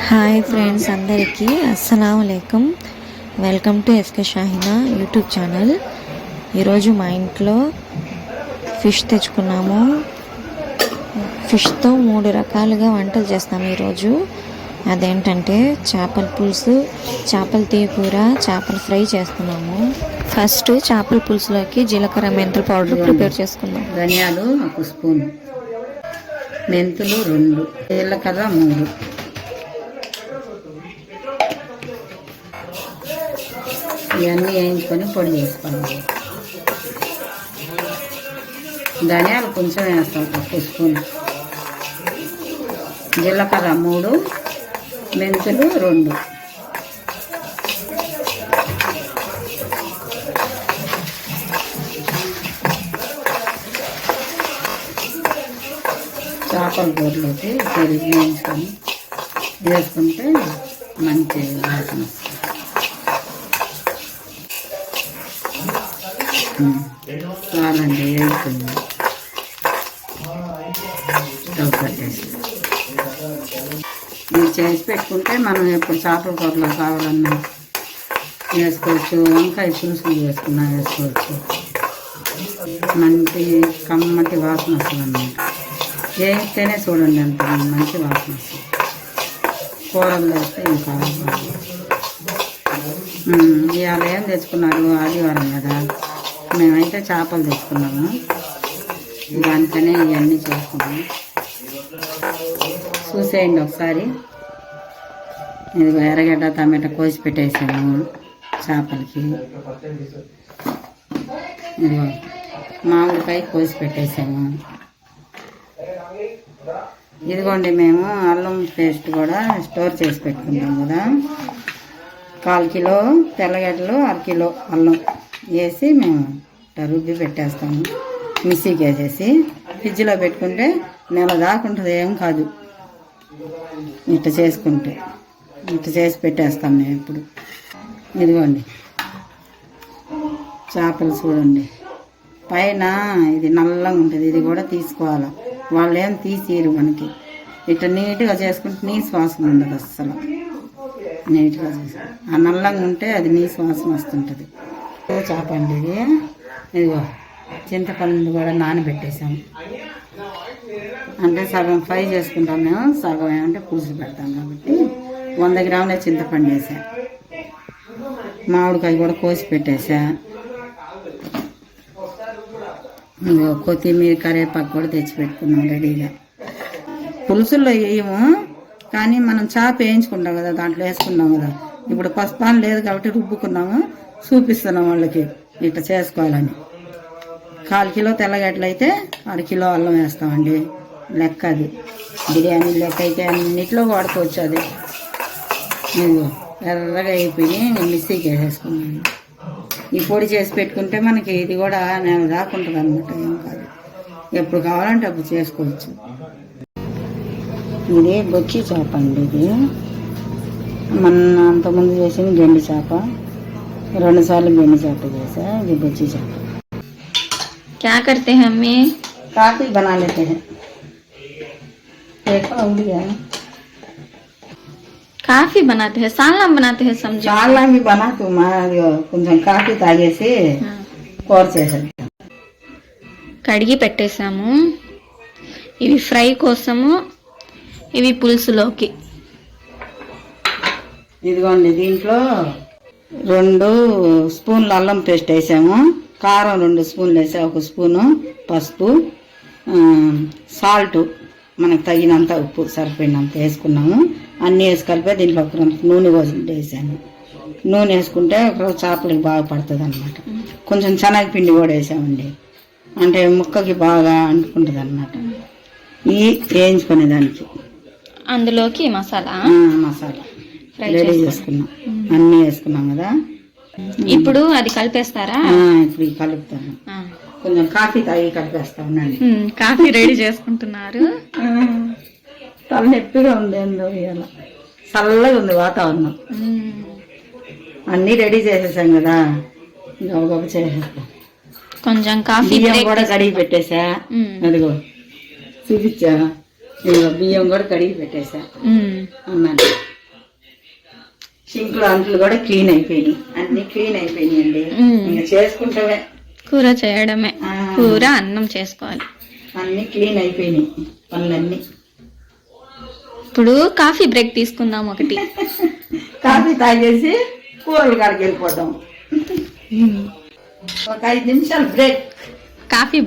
Hi friends, అందరికీ అస్సలాముఅలైకుం. Welcome to SK Shahina YouTube channel. ఈరోజు మా ఇంట్లో ఫిష్ తెచ్చుకున్నాము. ఫిష్తో 3 రకాలుగా వంటలు చేస్తాము ఈరోజు. అదేంటంటే చేపల పులుసు, చేపల తీగూర, చేపల ఫ్రై చేస్తున్నాము. ఫస్ట్ చేపల పులుసులోకి జీలకర్ర మెంతుల పౌడర్ ప్రిపేర్ చేసుకున్నాం. ధనియాలు 1 స్పూన్, మెంతులు 2, జీలకర్ర 3. ఇవన్నీ వేయించుకొని పొడి చేసుకోవాలి. ధనియాలు కొంచెం వేస్తాం, 1 స్పూన్. జీలకర్ర 3, మెంతులు 2. చేపల కూరలోకి పెరుగు వేయించుకొని వేసుకుంటే మంచి వాసన వస్తుంది. చాలండి, వేస్తుంది. స్టవ్ కట్టేసి ఇది చేసి పెట్టుకుంటే మనం ఎప్పుడు చేపల కూరలో కావాలన్నా వేసుకోవచ్చు. వంకాయ పులుసులు వేసుకున్నా వేసుకోవచ్చు. మంచి కమ్మటి వాసన వస్తుంది అన్నమాట. వేస్తేనే చూడండి అంత మంచి వాసన వస్తుంది. కూరలు వేస్తే ఇంకా ఇవాళ ఏం తెచ్చుకున్నారు, ఆదివారం కదా, మేమైతే చేపలు తెచ్చుకున్నాము. దానికనే ఇవన్నీ చేసుకున్నాము. చూసేయండి ఒకసారి. ఇదిగో ఎర్రగడ్డ టమాటా కోసి పెట్టేసాము చేపలకి. ఇదిగో మామిడికాయ కోసి పెట్టేసాము. ఇదిగోండి, మేము అల్లం పేస్ట్ కూడా స్టోర్ చేసి పెట్టుకుంటాం కదా. 1/4 కిలో తెల్లగడ్డలు, 1/2 కిలో అల్లం వేసి మేము రుబ్బి పెట్టేస్తాము. మిక్సీకి వేసేసి ఫ్రిడ్జ్లో పెట్టుకుంటే నెల దాకా ఉంటుంది, ఏం కాదు. ఇట్లా చేసుకుంటే ఇట్లా చేసి పెట్టేస్తాం మేము ఇప్పుడు. ఇదిగోండి చేపలు చూడండి, పైన ఇది నల్లగా ఉంటుంది, ఇది కూడా తీసుకోవాలి. వాళ్ళు ఏం తీసిరు మనకి. ఇట్లా నీట్గా చేసుకుంటే నీసు వాసన ఉండదు అస్సలు. నీట్గా చేసి ఆ నల్లంగా ఉంటే అది నీసు వాసన వస్తుంటుంది. చేప అండి ఇది. ఇదిగో చింతపండు కూడా నానబెట్టేసాము. అంటే సగం ఫ్రై చేసుకుంటాం మేము, సగం ఏమంటే పులుసు పెడతాం కాబట్టి 100 గ్రాముల చింతపండు వేసా. మామిడికాయ కూడా కోసి పెట్టేసా. కొత్తిమీర, కరివేపాకు కూడా తెచ్చి పెట్టుకున్నాం రెడీగా. పులుసుల్లో వేయము, కానీ మనం చేప వేయించుకుంటాం కదా, దాంట్లో వేసుకున్నాం కదా. ఇప్పుడు పసుపాన్ లేదు కాబట్టి రుబ్బుకున్నాము, చూపిస్తున్నాం వాళ్ళకి ఇట్లా చేసుకోవాలని. 1/4 కిలో తెల్లగడ్డలు అయితే 1/2 కిలో అల్లం వేస్తామండి. లెక్క అది బిర్యానీ లెక్క అయితే అన్నిట్లో వాడుకోవచ్చు. అది ఇదిగో ఎర్రగా అయిపోయి మిక్సీకి వేసేసుకున్నాను. ఈ పొడి చేసి పెట్టుకుంటే మనకి ఇది కూడా నేను రాకుంటుంది అనమాట, ఏం కాదు. ఎప్పుడు కావాలంటే అప్పుడు చేసుకోవచ్చు. ఇది బొచ్చి చేప అండి. ఇది మన అంతకుముందు చేసింది గెండి చేప, 2 సార్లు గెండి చేప చేసా. ఇది బొచ్చి చేప. क्या करते हैं अम्मी? काफी बना लेते हैं. देखो उड़िया కాఫీ बनाते हैं, सालना बनाते हैं, समझो. చాలా भी बनाते కొంచెం కాఫీ తాగేసి కూర చేసాను. కడిగి పెట్టేసాము. ఇవి ఫ్రై కోసము, ఇవి పులుసులోకి. ఇదిగోండి, దీంట్లో 2 స్పూన్లు అల్లం పేస్ట్ వేసాము. కారం 2 స్పూన్లు వేసా. 1 స్పూను పసుపు, సాల్ట్ మనకు తగినంత, ఉప్పు సరిపోయినంత వేసుకున్నాము. అన్నీ వేసి కలిపి దీంట్లో నూనె వేసాను. నూనె వేసుకుంటే చేపలకి బాగా పడుతుంది అనమాట. కొంచెం శనగపిండి కూడా వేసామండి, అంటే ముక్కకి బాగా అంటుకుంటుంది అనమాట. ఈ వేయించుకునే దానికి అందులోకి మసాలా రెడీ చేసుకున్నాం. అన్నీ వేసుకున్నాం కదా. ఇప్పుడు అది కలిపేస్తారా? ఇప్పుడు కలుపుతాను. కొంచెం కాఫీ తాగి కలిపేస్తా ఉండండి. కాఫీ రెడీ చేసుకుంటున్నారు. తలనొప్పిగా ఉంది, ఏందో ఇవాళ చల్లగా ఉంది వాతావరణం. అన్నీ రెడీ చేసేసాం కదా, గబగబ చేసేస్తాం. కొంచెం కాఫీ కూడా కడిగి పెట్టేసా. అదిగో చూపించా. బియ్యం కూడా కడిగి పెట్టేసా అన్నాను. సింక్ లో అంట్లు కూడా క్లీన్ అయిపోయినాయి, అన్ని క్లీన్ అయిపోయినాయండి. ఇంకా చేసుకుంటామే, కూర చేయడమే, కూర అన్నం చేసుకోవాలి. అన్ని క్లీన్ అయిపోయినాయి పనులన్నీ. ఇప్పుడు కాఫీ బ్రేక్ తీసుకుందాం ఒకటి. కాఫీ తాగేసి కూరలు కాడికి వెళ్ళిపోతాం. ఒక 5 నిమిషాలు బ్రేక్. కాఫీ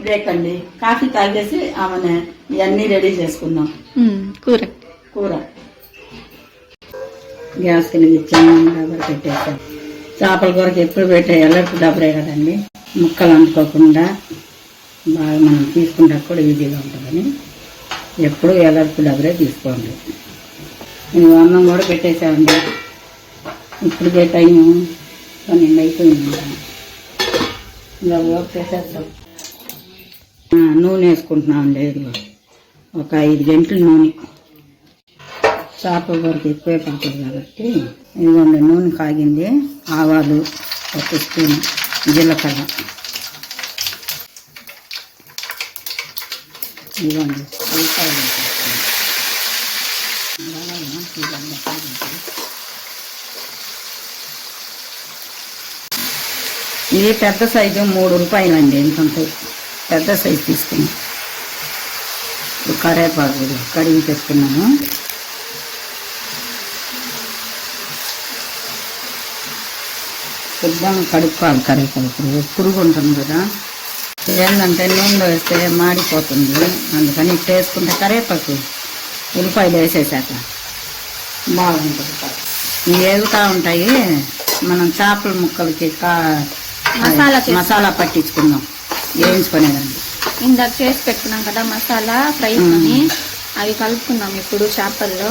బ్రేక్ అండి. కాఫీ తాగేసి ఆమె ఇవన్నీ రెడీ చేసుకుందాం. కూర గ్యాస్ కింద ఇచ్చాము, డబ్బర్ పెట్టేసాం. చేపల కూరకి ఎప్పుడు పెట్టే ఎల్లరికి డబ్బరే కదండి, ముక్కలు అంటుకోకుండా బాగా మనం తీసుకుంటా కూడా ఈజీగా ఉంటుందని ఎప్పుడు ఎల్లరికి డబ్బరే తీసుకోండి. నేను అన్నం కూడా పెట్టేసామండి. ఇప్పటికే టైము 12 అయిపోయింది. ఇలా వర్క్ చేసేద్దాం. నూనె వేసుకుంటున్నామండి. ఇదిగో ఒక 5 గంటల నూనె. చేపల కూరకి ఎక్కువే పడుతుంది కాబట్టి ఇదిగోండి నూనె కాగింది. ఆవాలు 1 స్పూన్, జీలకర్ర ఇదిగోండి, ఉల్లిపాయలు ఇది పెద్ద సైజు 3 రూపాయలండి. ఎందుకంటే పెద్ద సైజు తీసుకున్నాం. కరేపాకు కడిగి పెట్టుకున్నాము. శుద్ధంగా కడుక్కోవాలి కరేపాకు, పురుగు ఉంటుంది కదా. ఏంటంటే నూనెలో వేస్తే మాడిపోతుంది, అందుకని ఇట్లా వేసుకుంటే కరేపాకు ఉల్లిపాయలు వేసేసాక బాగుంటుంది. ఇవి వేగుతూ ఉంటాయి. మనం చేపల ముక్కలకి మసాలా పట్టించుకుందాం, వేయించుకునేదండి. ఇందాక చేసి పెట్టుకున్నాం కదా మసాలా ఫ్రై అని, అవి కలుపుకుందాం. ఇప్పుడు చేపల్లో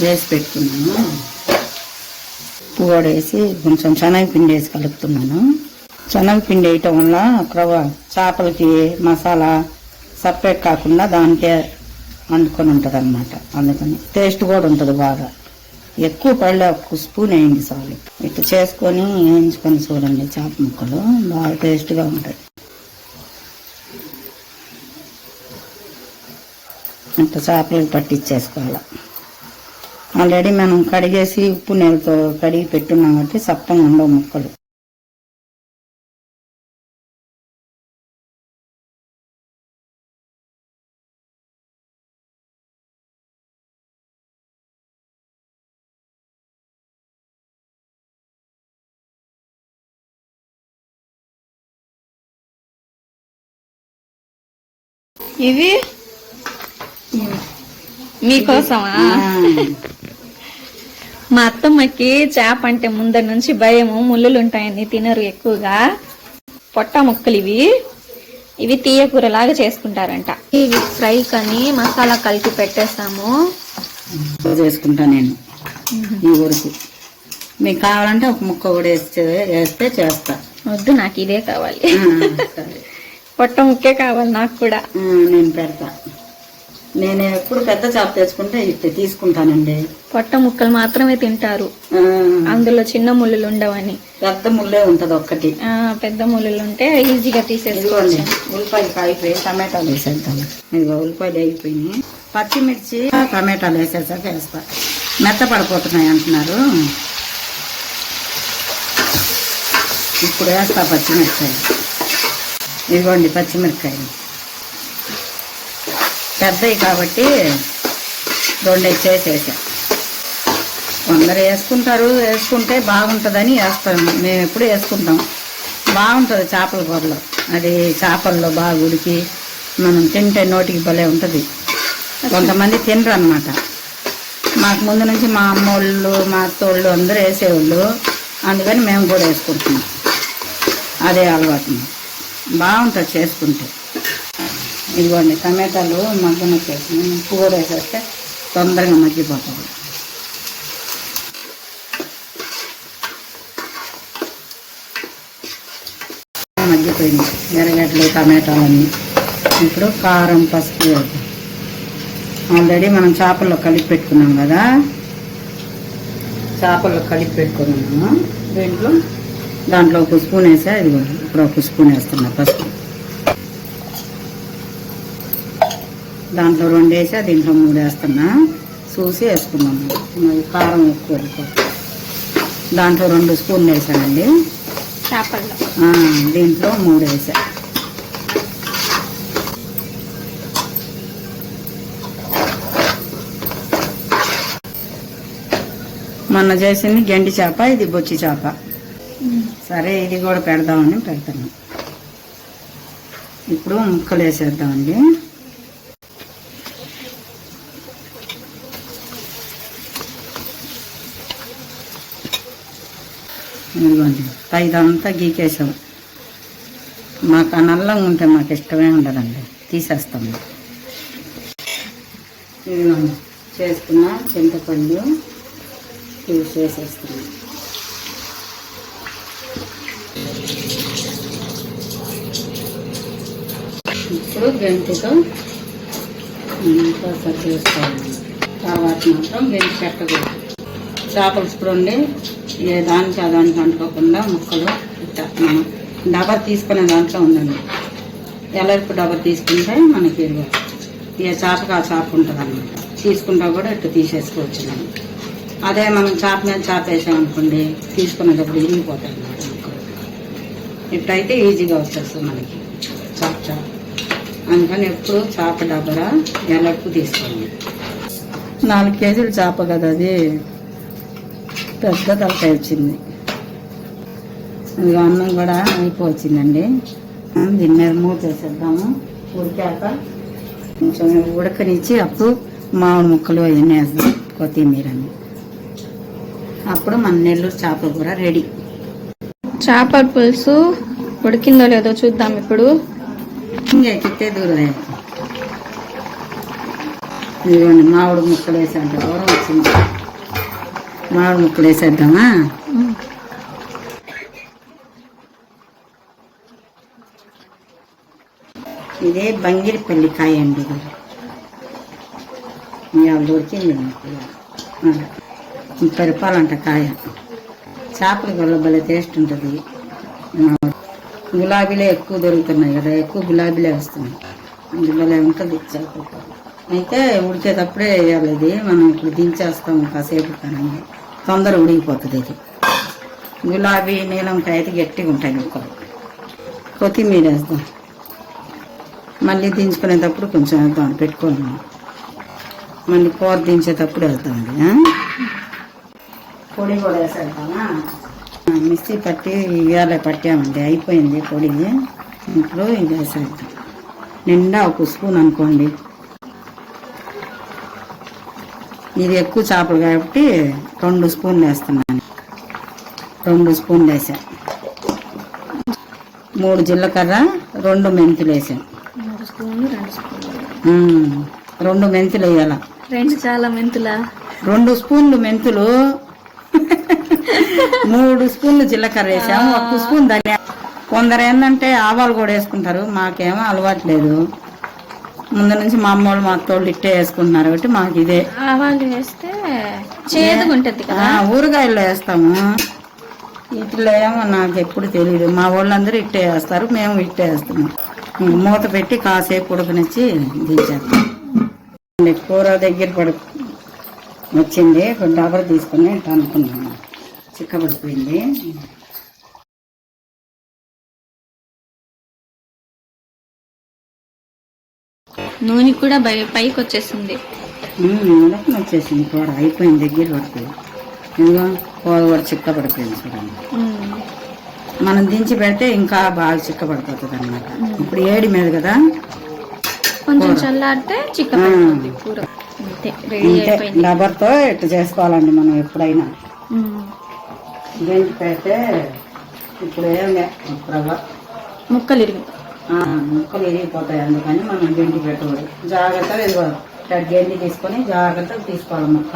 వేసి పెట్టుకున్నాను. ఉప్పు కూడా వేసి కొంచెం శనగపిండి వేసి కలుపుతున్నాను. శనగపిండి వేయటం వల్ల చేపలకి మసాలా సపరేట్ కాకుండా దానికే వండుకొని ఉంటుంది అన్నమాట. అందుకని టేస్ట్ కూడా ఉంటుంది బాగా. ఎక్కువ పళ్ళే 1 స్పూన్ వేయండి చాలు. ఇట్లా చేసుకొని వేయించుకొని చూడండి, చేప ముక్కలు బాగా టేస్ట్గా ఉంటాయి. ఇట్లా చేపలకి పట్టించేసుకోవాలి. ఆల్రెడీ మనం కడిగేసి ఉప్పు నీళ్ళతో కడిగి పెట్టున్నాం కాబట్టి సప్పంగా ఉండవు ముక్కలు. ఇవి మీకోసమా? మా అత్తమ్మకి చేప అంటే ముందర నుంచి భయము, ముళ్ళులు ఉంటాయని తినరు ఎక్కువగా. పొట్ట ముక్కలు ఇవి తీయ కూరలాగా చేసుకుంటారంట. ఇవి ఫ్రై కని మసాలా కలిపి పెట్టేస్తాము. చేసుకుంటా నేను ఈ ఊరికి. మీకు కావాలంటే ఒక ముక్క కూడా వేస్తే చేస్తా. వద్దు, నాకు ఇదే కావాలి. పొట్ట ముక్కే కావాలి నాకు కూడా. నేను పెడతా. నేను ఎప్పుడు పెద్ద చేప తెచ్చుకుంటే ఇట్లా తీసుకుంటానండి. పొట్ట ముక్కలు మాత్రమే తింటారు, అందులో చిన్న ముళ్ళులు ఉండవని. పెద్ద ముళ్ళే ఉంటది ఒక్కటి. పెద్ద ముళ్ళులు ఉంటే ఈజీగా తీసేసుకోండి. ఉల్లిపాయలు కాయిపోయి టమాటాలు వేసేద్దాం. ఇదిగో ఉల్లిపాయలు వేగిపోయినాయి. పచ్చిమిర్చి టమాటాలు వేసేసాక వేస్తా. మెత్త పడిపోతున్నాయి అంటున్నారు. ఇప్పుడు వేస్తా పచ్చిమిరకాయలు. ఇదిగోండి పచ్చిమిరకాయలు పెద్దవి కాబట్టి 2 చేసేసా. కొందరు వేసుకుంటారు, వేసుకుంటే బాగుంటుందని వేస్తాము. మేము ఎప్పుడు వేసుకుంటాం. బాగుంటుంది చేపల కూరలో. అది చేపల్లో బాగా ఉడికి మనం తింటే నోటికి భలే ఉంటుంది. కొంతమంది తినరు అన్నమాట. మాకు ముందు నుంచి మా అమ్మోళ్ళు, మా అత్తోళ్ళు అందరూ వేసేవాళ్ళు. అందుకని మేము కూడా వేసుకుంటున్నాం. అదే అలవాటు. బాగుంటుంది చేసుకుంటే. ఇదిగోండి టమాటాలు మగ్గన వచ్చేసి ఉప్పు కూడా వేసేస్తే తొందరగా మగ్గిపోతుంది. మగ్గిపోయింది ఎర్రగడ్డలు టమాటాలన్నీ. ఇప్పుడు కారం, పసుపు ఆల్రెడీ మనం చేపల్లో కలిపి పెట్టుకున్నాం కదా. చేపల్లో కలిపి పెట్టుకున్నాము. దాంట్లో 1 స్పూన్ వేసా. ఇదిగోండి ఇప్పుడు 1 స్పూన్ వేస్తున్నా పసుపు. దాంట్లో 2 వేసా, దీంట్లో 3 వేస్తున్నా. చూసి వేసుకున్నాము. మరి కారం ఎక్కువ వెళ్ళిపోతుంది. దాంట్లో 2 స్పూన్లు వేసానండి. చేపల్లో దీంట్లో 3 వేసా. మొన్న చేసింది గెండి చేప, ఇది బొచ్చి చేప. సరే ఇది కూడా పెడదామని పెడతాను. ఇప్పుడు ముక్కలు వేసేద్దామండి. ఇదిగోండి పైదంతా గీకేసాం. మాకు ఆ నల్లంగా ఉంటే మాకు ఇష్టమే ఉండదండి, తీసేస్తాము. ఇదిగోండి చేసుకున్న చింతపండు వేసేస్తున్నాం. ఇప్పుడు గంటితో ఇంకా చేసుకోవాలి. తర్వాత మాత్రం గంటి పెట్టకూడదు. చేపల స్పూన్ ఏ దానికి ఆ దానికి అంటుకోకుండా ముక్కలు మనం డబర్ తీసుకునే దాంట్లో ఉందండి. ఎలర్పు డబర్ తీసుకుంటే మనకి ఏ చేపకి ఆ చేప ఉంటుంది అన్నమాట. తీసుకుంటా కూడా ఇట్లా తీసేసుకోవచ్చు మనం. అదే మనం చేప మీద చేప వేసామనుకోండి తీసుకునేటప్పుడు ఇరిగిపోతాయి అన్నమాట ముక్కలు. ఇట్లయితే ఈజీగా వచ్చేస్తుంది మనకి చేప. అందుకని ఎప్పుడు చేప డబ్బరా ఎలర్పు తీసుకోండి. 4 కేజీలు చేప కదా, అది పెద్ద తలకాయ వచ్చింది. ఇదిగో అన్నం కూడా అయిపోవచ్చిందండి. దీని మీద మూత వేసేద్దాము. ఉడికాక కొంచెం ఉడకనిచ్చి అప్పుడు మామిడి ముక్కలు అవన్నీ వేద్దాం, కొత్తిమీర అని. అప్పుడు మన నెల్లూరు చేప కూర రెడీ. చేపల పులుసు ఉడికిందో లేదో చూద్దాం ఇప్పుడు. ఇంకా కిట్టే దూరం ఇదిగోండి మామిడి ముక్కలు వేసేంత దూరం వచ్చింది. మామిడి ముక్కలు వేసేద్దామా? ఇదే బంగిరిపల్లి కాయ అండి. ఇవాళ దొరికింది నాకు. 30 రూపాయలంట కాయ. చేపల గొల్ల భలే టేస్ట్ ఉంటుంది. గులాబీలే ఎక్కువ దొరుకుతున్నాయి కదా, ఎక్కువ గులాబీలే వస్తున్నాయి. ఇది భలే ఉంటుంది చేపల కూర. అయితే ఉడికేటప్పుడే వేయాలి. ఇది మనం ఇప్పుడు దించేస్తాము కాసేపు, కానీ తొందర ఉడికిపోతుంది. ఇది గులాబీ నీలంకాయ అయితే గట్టిగా ఉంటాయి ముక్కలు. కొత్తిమీర వేద్దాం. మళ్ళీ దించుకునేటప్పుడు కొంచెం వేద్దాం, పెట్టుకోండి. మళ్ళీ కూర దించేటప్పుడు వేద్దామండి. పొడి కూడా వేసేద్దామా? మిక్సీ పట్టి ఇవాళ పట్టామండి, అయిపోయింది పొడి. ఇప్పుడు ఇది వేసేద్దాం. నిండా 1 స్పూన్ అనుకోండి. ఇది ఎక్కువ చేపలు కాబట్టి 2 స్పూన్లు వేస్తున్నాను. 2 స్పూన్లు వేసా. 3 జీలకర్ర, 2 మెంతులు వేసాను. 3 స్పూన్లు 2 స్పూన్లు 2 మెంతులు వేయాల. 2 చాలా మెంతులా? 2 స్పూన్లు మెంతులు, 3 స్పూన్లు జీలకర్ర వేసాము, 1 స్పూన్ ధనియా. కొందరు ఏంటంటే ఆవాలు కూడా వేసుకుంటారు, మాకేమో అలవాటు లేదు. ముందు నుంచి మా అమ్మోళ్ళు మా అత్తోళ్ళు ఇట్టే వేసుకుంటున్నారు కాబట్టి మాకు ఇదే. ఆవాలు వేస్తే చేదుగా ఉంటుంది కదా. ఊరగాయల్లో వేస్తాము, ఇట్లా ఏమో నాకు ఎప్పుడు తెలియదు. మా వాళ్ళందరూ ఇట్టే వేస్తారు, మేము ఇట్టే వేస్తాము. మూత పెట్టి కాసేపు ఉడకనిచ్చి దించేస్తాం. కూర దగ్గర వచ్చింది. డబర్ తీసుకుని ఇట్లా అనుకున్నాము, చిక్కబడిపోయింది. నూనె కూడా పైకి వచ్చేసింది. ఉడకని వచ్చేసింది. కూర అయిపోయింది, దగ్గర పడిపోయింది. ఇదిగో కూర కూడా చిక్కబడిపోయింది చూడండి. మనం దించి పెడితే ఇంకా బాగా చిక్కబడిపోతుంది అన్నమాట. ఇప్పుడు ఏడి మీద కదా, కొంచెం చల్లారితే చిక్కబడిపోతుంది కూర. డబర్తో ఇట్లా చేసుకోవాలండి మనం ఎప్పుడైనా. దించి పెడితే ఇప్పుడు ఏమి ముక్కలు ఇరిగిపోతాయి. అందుకని మనం గెంటి పెట్టకూడదు. జాగ్రత్తగా ఇదిగో గెంటి తీసుకొని జాగ్రత్తగా తీసుకోవాలి ముక్క.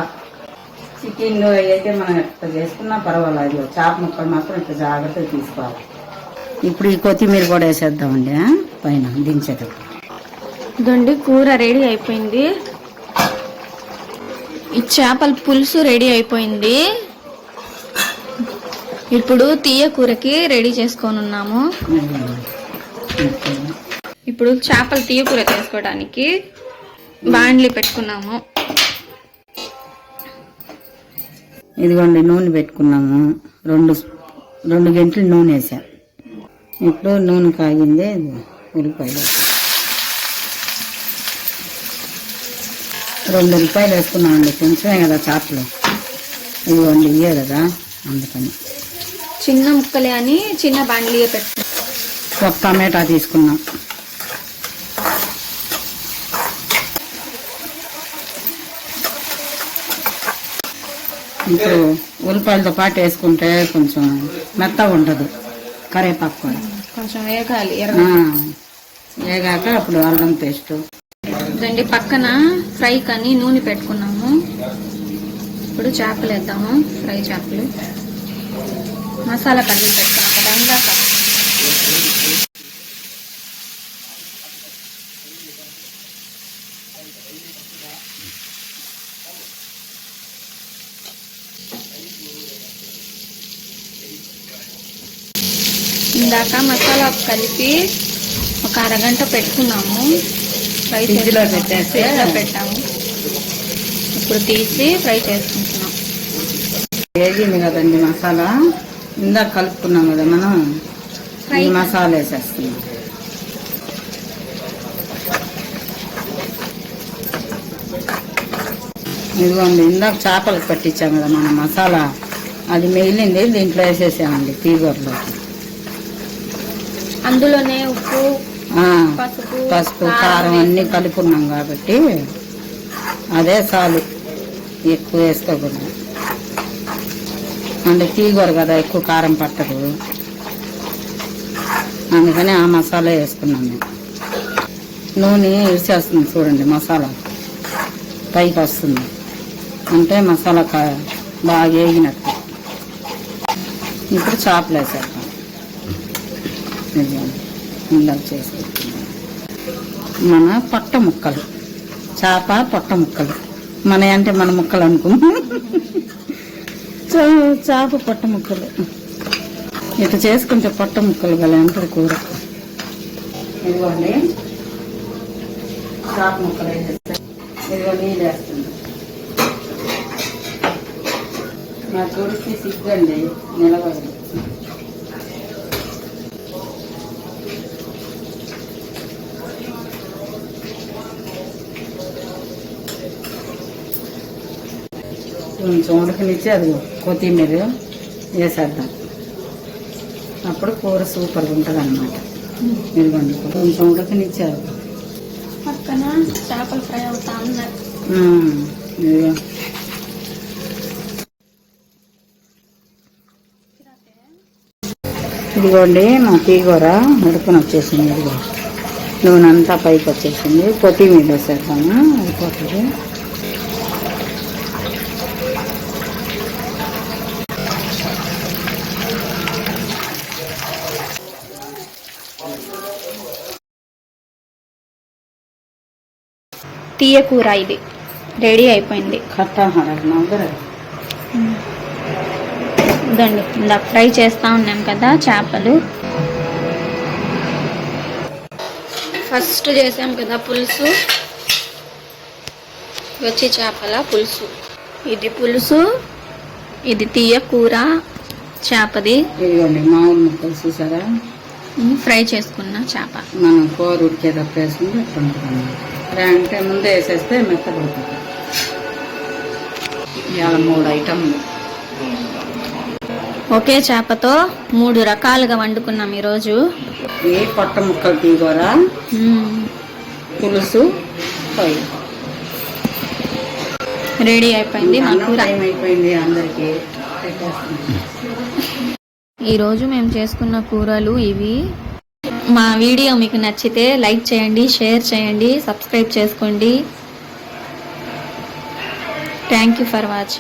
చికెన్లో అయితే మనం ఎట్లా చేసుకున్నా పర్వాలేదు, చేప ముక్కలు మాత్రం ఇట్లా జాగ్రత్తగా తీసుకోవాలి. ఇప్పుడు ఈ కొత్తిమీర కూడా వేసేద్దామండి పైన దించేటప్పుడు. ఇదండి కూర రెడీ అయిపోయింది. ఈ చేపల పులుసు రెడీ అయిపోయింది. ఇప్పుడు తీయ కూరకి రెడీ చేసుకొని ఉన్నాము. ఇప్పుడు చేపల తీయ కూర చేసుకోవడానికి బాండ్లీ పెట్టుకున్నాము. ఇదిగోండి నూనె పెట్టుకున్నాము. 2 గంటలు నూనె వేసా. ఇప్పుడు నూనె కాగింది. ఉల్లిపాయలు 2 ఉల్లిపాయలు వేసుకున్నామండి. కొంచెమే కదా చేపలు, ఇదిగోండి ఇవే కదా, అందుకని చిన్న ముక్కలే అని చిన్న బాండ్లీ పెట్టుకున్నాం. ఒక టమాటా తీసుకున్నాం. ఇప్పుడు ఉల్లిపాయలతో పాటు వేసుకుంటే కొంచెం మెత్తగా ఉంటుంది. కరివేపాకు కూడా కొంచెం వేగాలి. వేగాక అప్పుడు అల్లం పేస్ట్. ఇదండి పక్కన ఫ్రై కానీ నూనె పెట్టుకున్నాము. ఇప్పుడు చేపలు వేద్దాము. ఫ్రై చేపలు మసాలా కలిపి పెట్టుకున్నాం కదా ఇందాక. ఇందాక మసాలా కలిపి ఒక అరగంట పెట్టుకున్నాము. ఫ్రై ఫ్రిడ్జ్లో పెట్టాము. ఇప్పుడు తీసి ఫ్రై చేసుకుంటున్నాం. వేగింది కదండి మసాలా. ఇందాక కలుపుకున్నాం కదా మనం, ఈ మసాలా వేసేస్తున్నాం. ఇదిగోండి ఇందాక చేపలకు పట్టించాం కదా మన మసాలా, అది మిగిలింది దీంట్లో వేసేసామండి. తీగూరలోకి అందులోనే ఉప్పు, పసుపు, కారం అన్నీ కలుపుకున్నాం కాబట్టి అదే చాలు, ఎక్కువ వేసుకోకూడదు. అంటే తీగూర కదా, ఎక్కువ కారం పట్టదు, అందుకని ఆ మసాలా వేసుకున్నాం మేము. నూనె ఇరిచేస్తుంది చూడండి, మసాలా పైకి వస్తుంది అంటే మసాలా బాగా వేగినట్టు. ఇప్పుడు చేపలు వేసేద్దాం. ఇందాక చేసుకుంటున్నాం మన పొట్ట ముక్కలు, చేప పొట్ట ముక్కలు. మన అంటే మన ముక్కలు అనుకున్నాం, చేప పొట్ట ముక్కలు. ఇట్లా చేసుకుంటే పొట్ట ముక్కలు భలే ఉంటుంది కూర. ఇదిగోండి చేప ముక్కలు వేసేస్తే ఇదిగో నీళ్ళు వేస్తుంది. నా కొడుకు సిగ్గండి నిలబడదు. కొంచెం ఉడకనిచ్చి అది కొత్తిమీర వేసేద్దాం. అప్పుడు కూర సూపర్గా ఉంటుంది అన్నమాట. ఇదిగోండి కొంచెం ఉడకనిచ్చారు. పక్కన చేపలు ఫ్రై అవుతా ఉన్నాయి. ఇదిగోండి మా తీగూర ఉడుకుని వచ్చేసింది. ఇదిగో నూనె అంతా పైకి వచ్చేసింది. కొత్తిమీర వేసేద్దాము, అయిపోతుంది. తీయ కూర ఇది రెడీ అయిపోయింది. ఇదండి ఇందాక ఫ్రై చేస్తా ఉన్నాం కదా చేపలు. ఫస్ట్ చేసాం కదా పులుసు, వచ్చి చేపల పులుసు. ఇది పులుసు, ఇది తీయ కూర చేపది. ఇదిగోండి మామూలు ముక్కలు చూసారా, ఫ్రై చేసుకున్న చేప. మనం కూర ఉడికేటప్పుడు వేసుకుంటే అట్లా అంటే ముందే వేసేస్తే మెత్తపడుతుంది. ఇవాళ 3 ఐటమ్లు ఒకే చేపతో 3 రకాలుగా వండుకున్నాం ఈరోజు. ఈ పొట్ట ముక్కలు తీగూర, పులుసు, ఫ్రై రెడీ అయిపోయింది. మా కూర అయిపోయింది అందరికి. ఈరోజు మేము చేసుకున్న కూరలు ఇవి. మా వీడియో మీకు నచ్చితే లైక్ చేయండి, షేర్ చేయండి, సబ్స్క్రైబ్ చేసుకోండి. Thank you for watching.